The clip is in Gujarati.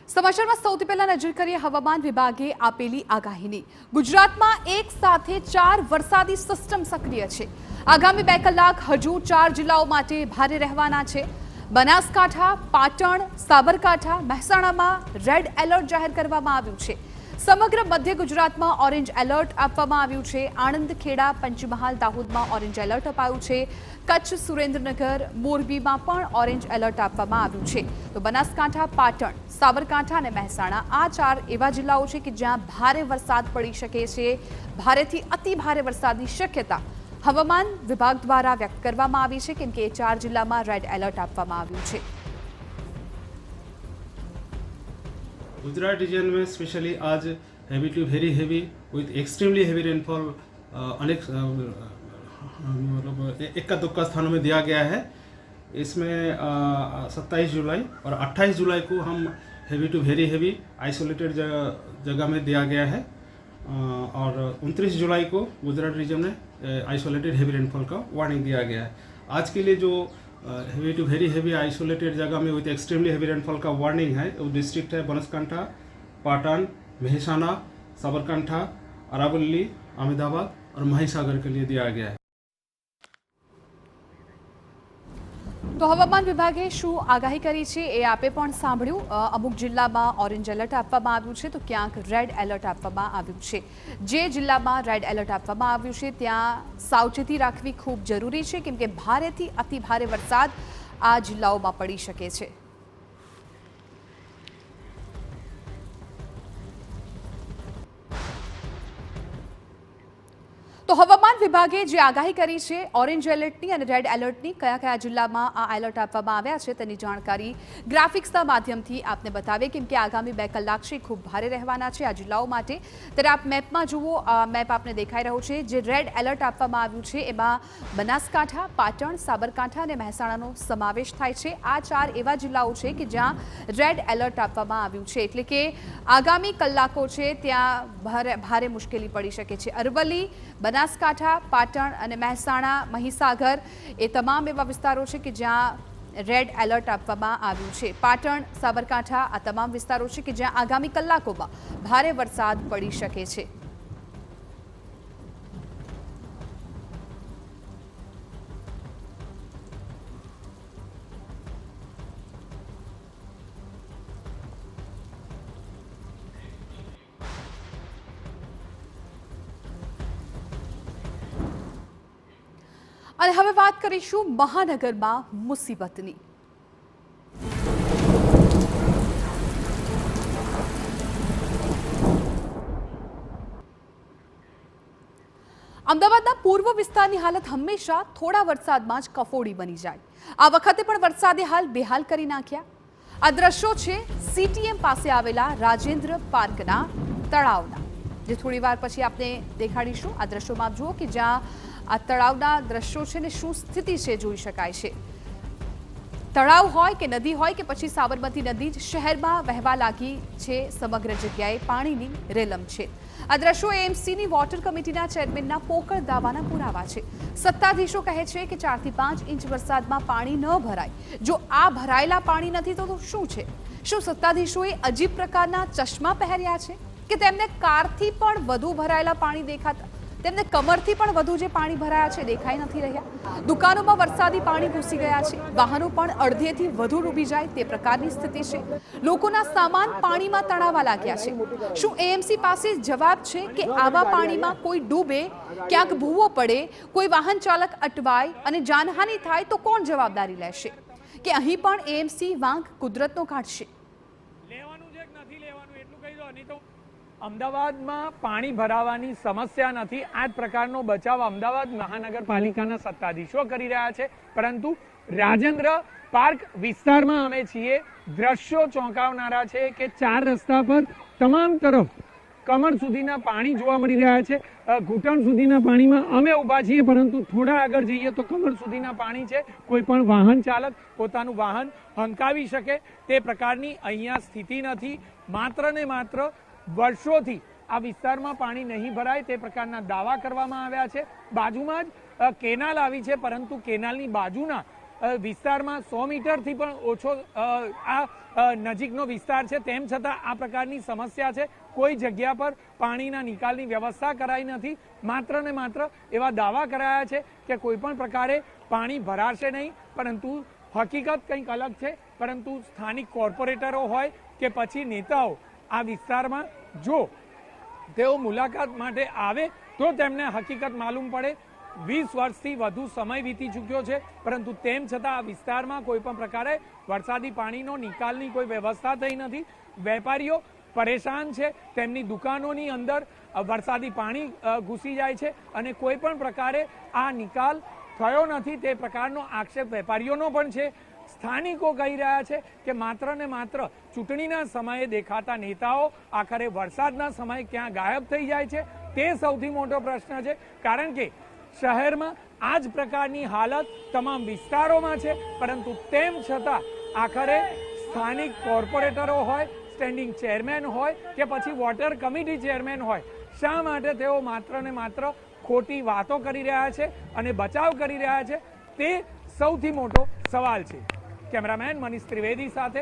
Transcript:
સમાચારમાં સૌથી પહેલા નજર કરીએ હવામાન વિભાગે આપેલી આગાહીની। ગુજરાતમાં એક સાથે 4 વરસાદી સિસ્ટમ સક્રિય છે। આગામી 2 કલાક હજુ 4 જિલ્લાઓ માટે ભારે રહેવાના છે। બનાસકાંઠા, પાટણ, સાબરકાંઠા, મહેસાણામાં રેડ એલર્ટ જાહેર કરવામાં આવ્યું છે। સમગ્ર મધ્ય ગુજરાતમાં ઓરેન્જ એલર્ટ આપવામાં આવ્યું છે। આણંદ, ખેડા, પંચમહાલ, દાહોદમાં ઓરેન્જ એલર્ટ અપાયું છે। કચ્છ, સુરેન્દ્રનગર, મોરબીમાં પણ ઓરેન્જ એલર્ટ આપવામાં આવ્યું છે। તો બનાસકાંઠા, પાટણ, સાબરકાંઠા અને મહેસાણા આ 4 એવા જિલ્લાઓ છે કે જ્યાં ભારે વરસાદ પડી શકે છે। ભારેથી અતિ ભારે વરસાદની શક્યતા હવામાન વિભાગ દ્વારા વ્યક્ત કરવામાં આવી છે, કેમ કે 4 જિલ્લામાં રેડ એલર્ટ આપવામાં આવ્યું છે। गुजरात रीजन में स्पेशली आज heavy to very heavy with extremely heavy rainfall अनेक मतलब इक्का दुक्का स्थानों में दिया गया है। इसमें 27 जुलाई और 28 जुलाई को हम heavy to very heavy isolated जगह में दिया गया है और 29 जुलाई को गुजरात रीजन में आइसोलेटेड हैवी रेनफॉल का वार्निंग दिया गया है। आज के लिए जो heavy to very heavy isolated जगह में विथ एक्सट्रीमली हैवी रेनफॉल का वार्निंग है वो डिस्ट्रिक्ट है बनासकांठा, पाटन, मेहसाणा, साबरकांठा, अरावली, अहमदाबाद और महिसागर के लिए दिया गया है। तो हवामान विभागे शू आगाही करी छे ए आपे पण सांभळ्युं। अमुक जिल्लामां ऑरेंज एलर्ट आपवामां आव्युं छे तो क्यांक रेड एलर्ट आपवामां आव्युं छे। जे जिल्लामां रेड एलर्ट आपवामां आव्युं छे त्यां सावचेती राखवी खूब जरूरी छे, केम के भारेथी अति भारे वरसाद आ जिल्लाओमां पड़ी शके छे। तो हवामान विभागे जे आगाही करी छे ऑरेंज एलर्टनी अने रेड एलर्टनी कया कया जिल्लामां आ एलर्ट आपवामां आव्या छे तेनी जाणकारी ग्राफिक्सना माध्यमथी आपने बतावीए, केम के आगामी 2 कलाक छे खूब भारे रहेवाना छे आ जिल्लाओ माटे। त्यारे आप मेपमां जुओ, मेप आपने देखाई रह्यो छे। जे रेड एलर्ट आपवामां आव्युं छे एमां बनासकांठा, पाटण, साबरकांठा अने महेसाणानो समावेश थाय छे। आ 4 एवा जिल्लाओ छे के ज्यां रेड एलर्ट आपवामां आव्युं छे, एटले के आगामी कलाको छे त्यां भारे मुश्केली पड़ी शके छे। अरवली, बनासकांठा, पाटण अने महेसाणा, महिसागर ए तमाम एवा विस्तारो छे के ज्यां रेड एलर्ट आपवामां आव्युं छे। पाटण, साबरकांठा आ तमाम विस्तारो छे के ज्यां आगामी कलाकोमां भारे वरसाद पड़ी शके छे। અને હવે વાત કરીશું મહાનગરમાં મુસીબતની। અમદાવાદના પૂર્વ વિસ્તારની હાલત હંમેશા થોડા વરસાદમાં જ કફોડી બની જાય। આ વખતે પણ વરસાદે હાલ બેહાલ કરી નાખ્યા। આ દ્રશ્યો છે સીટીએમ પાસે આવેલા રાજેન્દ્ર પાર્કના તળાવના, જે થોડી વાર પછી આપણે દેખાડીશું। આ દ્રશ્યોમાં આપ જુઓ કે જ્યાં આ તળાવના દ્રશ્યો છે ને શું સ્થિતિ છે જોઈ શકાય છે। તળાવ હોય કે નદી હોય કે પછી સાબરમતી નદી જ શહેરમાં વહેવા લાગી છે। સમગ્ર જગ્યાએ પાણીની રેલમ છે। આ દ્રશ્યો એએમસીની વોટર કમિટીના ચેરમેનના પોકળ દાવાના પુરાવા છે। સત્તાધીશો કહે છે કે 4 થી 5 ઇંચ વરસાદમાં પાણી ન ભરાય। જો આ ભરાયેલા પાણી નથી તો શું છે? શું સત્તાધીશોએ અજીબ પ્રકારના ચશ્મા પહેર્યા છે કે તેમને કારથી પણ વધુ ભરાયેલા પાણી દેખાતા, તેમને કમરથી પણ વધુ જે પાણી ભરાયા છે દેખાઈ નથી રહ્યા। દુકાનોમાં વરસાદી પાણી ઘૂસી ગયા છે। વાહનો પણ અડધેથી વધુ ડૂબી જાય તે પ્રકારની સ્થિતિ છે। લોકોના સામાન પાણીમાં તણાવા લાગ્યા છે। શું એએમસી પાસે જવાબ છે કે આવા પાણીમાં કોઈ ડૂબે, ક્યાંક ભૂવો પડે, કોઈ વાહન ચાલક અટવાય અને જાનહાનિ થાય તો કોણ જવાબદારી લેશે? કે અહીં પણ એએમસી વાંક કુદરતનો કાઢશે? લેવાનું છે કે નથી લેવાનું એટલું કહી દો, નહીં તો અમદાવાદમાં પાણી ભરાવાની સમસ્યા નથી। આ જ પ્રકારનો બચાવ અમદાવાદ મહાનગરપાલિકાના સત્તાધીશો કરી રહ્યા છે। પરંતુ રાજેન્દ્ર પાર્ક વિસ્તારમાં અમે છીએ। દ્રશ્યો ચોંકાવનારા છે કે 4 રસ્તા પર તમામ તરફ કમર સુધીના પાણી જોવા મળી રહ્યા છે। ઘૂંટણ સુધીના પાણીમાં અમે ઊભા છીએ, પરંતુ થોડા આગળ જઈએ તો કમર સુધીના પાણી છે। કોઈ પણ વાહન ચાલક પોતાનું વાહન હંકાવી શકે તે પ્રકારની અહીંયા સ્થિતિ નથી। માત્ર ને માત્ર વર્ષોથી આ વિસ્તારમાં પાણી નહીં ભરાય તે પ્રકારના દાવા કરવામાં આવ્યા છે। બાજુમાં જ કેનાલ આવી છે, પરંતુ કેનાલની બાજુના વિસ્તારમાં 100 મીટરથી પણ ઓછો નજીકનો વિસ્તાર છે, તેમ છતાં આ પ્રકારની સમસ્યા છે. કોઈ જગ્યા પર પાણીના નિકાલની વ્યવસ્થા કરાઈ નથી. માત્ર ને માત્ર એવા દાવા કરાયા છે કે કોઈ પણ પ્રકારે પાણી ભરાશે નહીં, પરંતુ હકીકત કંઈક અલગ છે. પરંતુ સ્થાનિક કોર્પોરેટરો હોય કે પછી નેતાઓ આ વિસ્તારમાં જો તેઓ મુલાકાત માટે આવે તો તેમને હકીકત માલુમ પડે. 20 વર્ષથી વધુ સમય વીતી ચૂક્યો છે, પરંતુ તેમ છતાં આ વિસ્તારમાં કોઈ પણ પ્રકારે વરસાદી પાણીનો નિકાલની કોઈ વ્યવસ્થા થઈ નથી. વેપારીઓ પરેશાન છે, તેમની દુકાનોની અંદર વરસાદી પાણી ઘૂસી જાય છે અને કોઈ પણ પ્રકારે આ નિકાલ થયો નથી તે પ્રકારનો આક્ષેપ વેપારીઓનો પણ છે. સ્થાનિકો કહી રહ્યા છે કે માત્ર ને માત્ર ચૂંટણીના સમયે દેખાતા નેતાઓ આખરે વરસાદના સમયે ક્યાં ગાયબ થઈ જાય છે તે સૌથી મોટો પ્રશ્ન છે. કારણ કે શહેરમાં આ જ પ્રકારની હાલત તમામ વિસ્તારોમાં છે, પરંતુ તેમ છતાં આખરે સ્થાનિક કોર્પોરેટરો હોય, સ્ટેન્ડિંગ ચેરમેન હોય કે પછી વોટર કમિટી ચેરમેન હોય, શા માટે તેઓ માત્ર ને માત્ર ખોટી વાતો કરી રહ્યા છે અને બચાવ કરી રહ્યા છે તે સૌથી મોટો સવાલ છે. કેમેરામેન મનીષ ત્રિવેદી સાથે